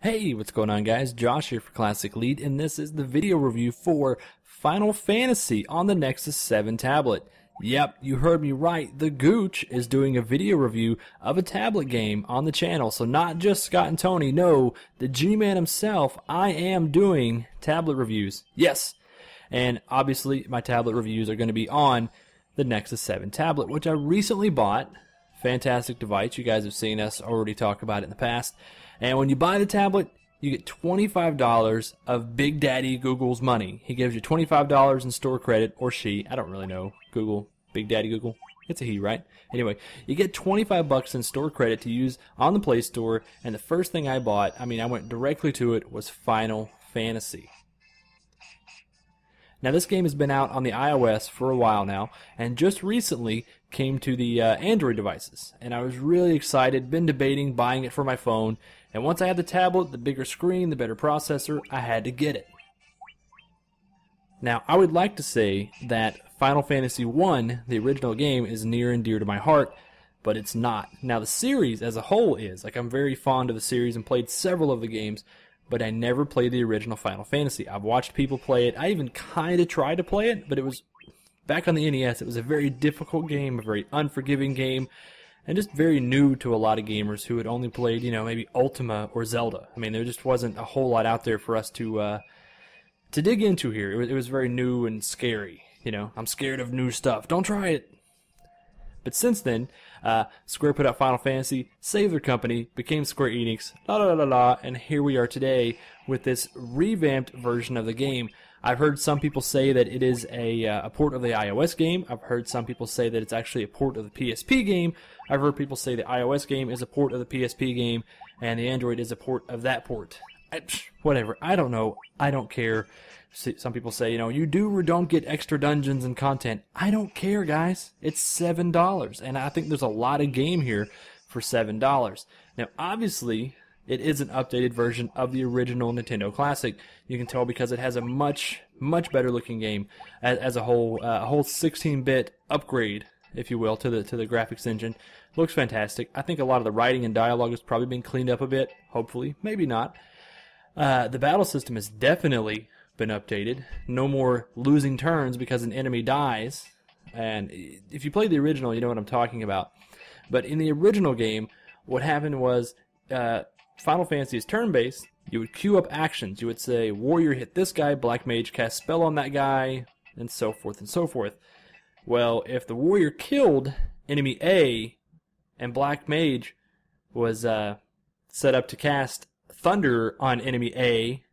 Hey, what's going on guys? Josh here for Classic Lead, and this is the video review for Final Fantasy on the Nexus 7 tablet. Yep, you heard me right. The Gooch is doing a video review of a tablet game on the channel. So not just Scott and Tony, no, the G-Man himself. I am doing tablet reviews. Yes, and obviously my tablet reviews are going to be on the Nexus 7 tablet, which I recently bought. Fantastic device. You guys have seen us already talk about it in the past. And when you buy the tablet, you get $25 of Big Daddy Google's money. He gives you $25 in store credit, or she. I don't really know. Google. Big Daddy Google. It's a he, right? Anyway, you get 25 bucks in store credit to use on the Play Store. And the first thing I bought, I went directly to it, was Final Fantasy. Now, this game has been out on the iOS for a while now, and just recently came to the Android devices. And I was really excited, been debating buying it for my phone, and once I had the tablet, the bigger screen, the better processor, I had to get it. Now, I would like to say that Final Fantasy 1, the original game, is near and dear to my heart, but it's not. Now, the series as a whole is. I'm very fond of the series and played several of the games, but I never played the original Final Fantasy. I've watched people play it. I even kind of tried to play it, but it was back on the NES. It was a very difficult game, a very unforgiving game, and just very new to a lot of gamers who had only played, maybe Ultima or Zelda. There just wasn't a whole lot out there for us to dig into here. It was very new and scary. I'm scared of new stuff. Don't try it. But since then, Square put out Final Fantasy, saved their company, became Square Enix, and here we are today with this revamped version of the game. I've heard some people say that it is a port of the iOS game. I've heard some people say that it's actually a port of the PSP game. I've heard people say the iOS game is a port of the PSP game, and the Android is a port of that port. Whatever. I don't know. I don't care. Some people say, you do or don't get extra dungeons and content. I don't care, guys. It's $7, and I think there's a lot of game here for $7. Now, obviously, it is an updated version of the original Nintendo Classic. You can tell because it has a much better looking game as a whole 16-bit upgrade, if you will, to the graphics engine. Looks fantastic. I think a lot of the writing and dialogue has probably been cleaned up a bit. Hopefully, maybe not. The battle system has definitely been updated. No more losing turns because an enemy dies. And if you played the original, you know what I'm talking about. But in the original game, what happened was Final Fantasy is turn-based. You would queue up actions. You would say, Warrior hit this guy, Black Mage cast spell on that guy, and so forth and so forth. Well, if the Warrior killed enemy A, and Black Mage was set up to cast Thunder on enemy A,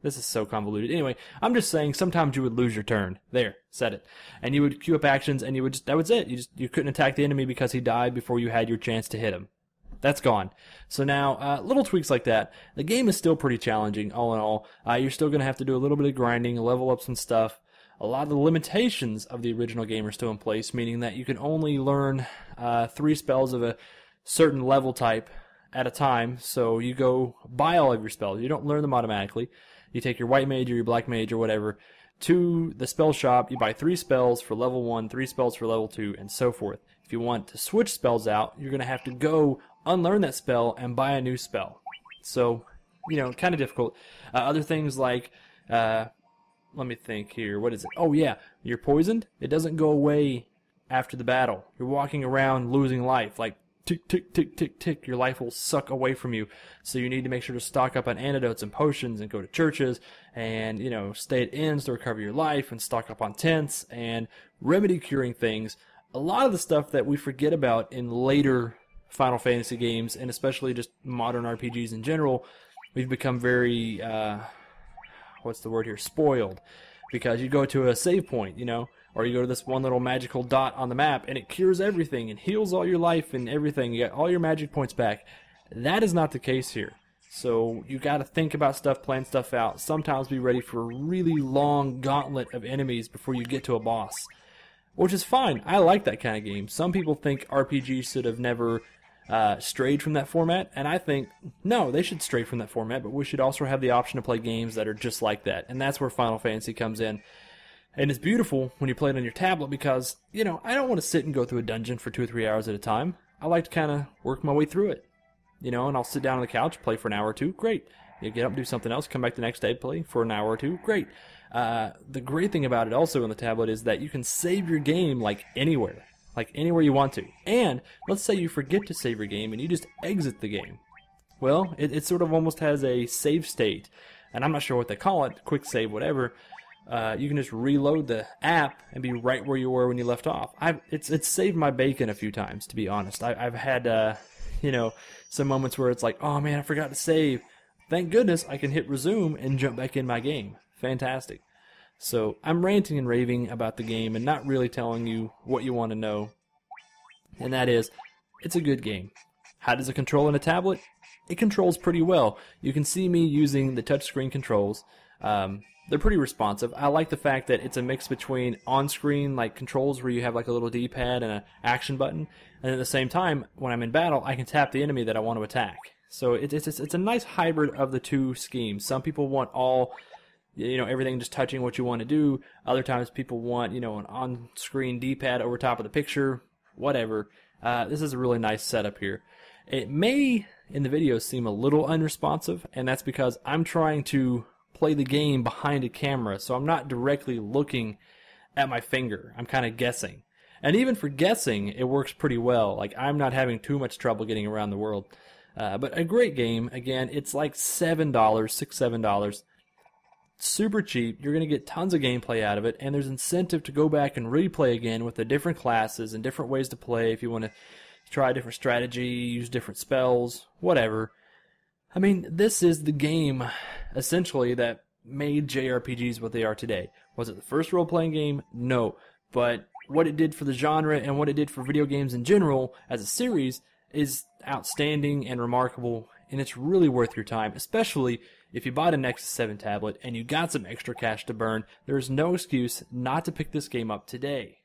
this is so convoluted. Anyway, I'm just saying sometimes you would lose your turn. There, said it. And you would queue up actions, and you would that was it. You couldn't attack the enemy because he died before you had your chance to hit him. That's gone. So now, little tweaks like that. The game is still pretty challenging, all in all. You're still going to have to do a little bit of grinding, level up some stuff. A lot of the limitations of the original game are still in place, meaning that you can only learn 3 spells of a certain level type at a time. So you go buy all of your spells. You don't learn them automatically. You take your white mage or your black mage or whatever to the spell shop. You buy 3 spells for level 1, 3 spells for level 2, and so forth. If you want to switch spells out, you're going to have to go unlearn that spell and buy a new spell. So, kind of difficult. Other things like, let me think here. What is it? Oh, yeah. You're poisoned. It doesn't go away after the battle. You're walking around losing life. Like, tick, tick, tick, tick, tick. Your life will suck away from you. So you need to make sure to stock up on antidotes and potions and go to churches and, stay at inns to recover your life and stock up on tents and remedy curing things. A lot of the stuff that we forget about in later Final Fantasy games, and especially just modern RPGs in general, we've become very, what's the word here, spoiled. Because you go to a save point, or you go to this one little magical dot on the map, and it cures everything and heals all your life and everything. You got all your magic points back. That is not the case here. So you got to think about stuff, plan stuff out. Sometimes be ready for a really long gauntlet of enemies before you get to a boss. Which is fine. I like that kind of game. Some people think RPGs should have never strayed from that format, and I think, no, they should stray from that format, but we should also have the option to play games that are just like that, and that's where Final Fantasy comes in. And it's beautiful when you play it on your tablet because, I don't want to sit and go through a dungeon for 2 or 3 hours at a time. I like to kind of work my way through it. you know, and I'll sit down on the couch, play for an hour or two, great. You get up, do something else, come back the next day, play for an hour or two, great. The great thing about it also on the tablet is that you can save your game like anywhere you want to. And let's say you forget to save your game and you just exit the game. Well, it sort of almost has a save state, and I'm not sure what they call it, quick save, whatever. You can just reload the app and be right where you were when you left off. It's saved my bacon a few times, to be honest. I've had you know, some moments where it's like, oh man, I forgot to save. Thank goodness I can hit resume and jump back in my game. Fantastic. So I'm ranting and raving about the game and not really telling you what you want to know. And that is, it's a good game. How does it control in a tablet? It controls pretty well. You can see me using the touchscreen controls. They're pretty responsive. I like the fact that it's a mix between on-screen like controls where you have like a little D-pad and an action button, and at the same time, when I'm in battle, I can tap the enemy that I want to attack. So it's a nice hybrid of the two schemes. Some people want all, you know, everything just touching what you want to do. Other times people want, you know, an on-screen D-pad over top of the picture, whatever. This is a really nice setup here. It may, in the video, seem a little unresponsive, and that's because I'm trying to play the game behind a camera, so I'm not directly looking at my finger. I'm kind of guessing. And even for guessing, it works pretty well. Like, I'm not having too much trouble getting around the world. But a great game. Again, it's like $7, $6-7. Super cheap. You're going to get tons of gameplay out of it, and there's incentive to go back and replay again with the different classes and different ways to play if you want to try a different strategy, use different spells, whatever. I mean, this is the game, essentially, that made JRPGs what they are today. Was it the first role-playing game? No. But what it did for the genre and what it did for video games in general as a series is outstanding and remarkable, and it's really worth your time, especially if you bought a Nexus 7 tablet and you got some extra cash to burn. There's no excuse not to pick this game up today.